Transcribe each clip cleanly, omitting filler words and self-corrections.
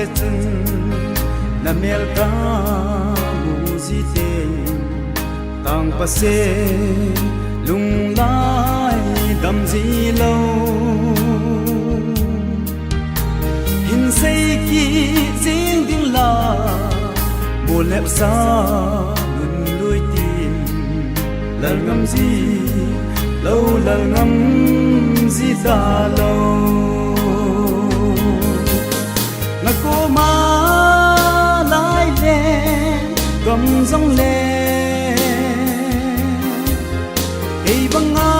le chun na mel ka mu ji te tang pa se lung lai dam ji lo hin sei ki jing ding la bo lep sa nun lui tin lal ngam ji lâu lal ngam ji da lo na ko ma lai le gom dong le ei banga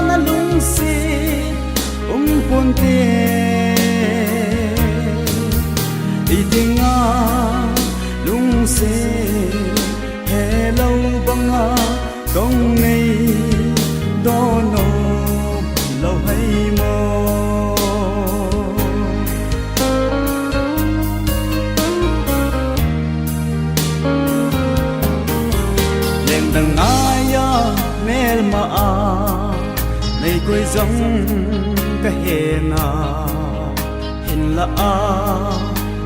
na lung si pon te ei dinga lung se hello banga dong nei do no lâu hay mơ đèn đằng ai mel mà này quê giống cái hè na hình là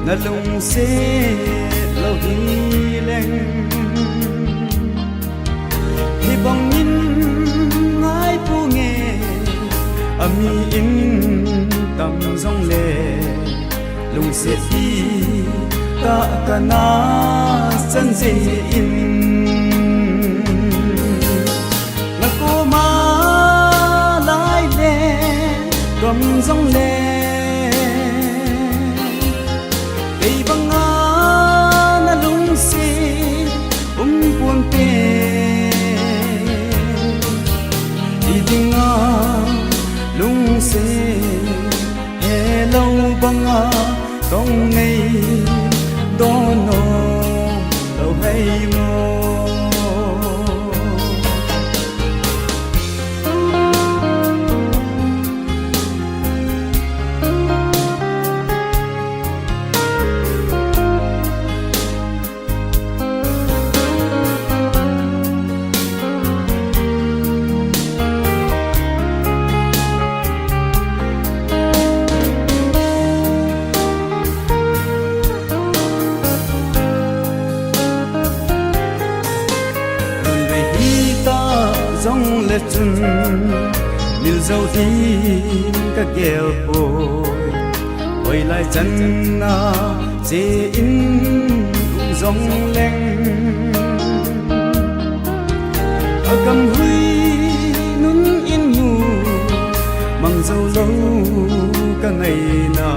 na lung xe lâu đi lên thì bóng nhìn ngái pu nghe ami in tam dong le lung se đi ta kana san se in na ko ma lai le gom dong le ei banga na lung se pun te dinga lung se hello banga dong nei do no lâu hay mo dòng lệ chun mil dâu tin các gheo bồi hồi lại chân na dễ in dòng leng ở cầm huy nun in mù mang dâu lâu cả ngày na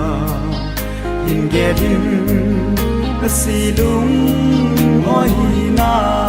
in ghé đinh cái xì đúng oi na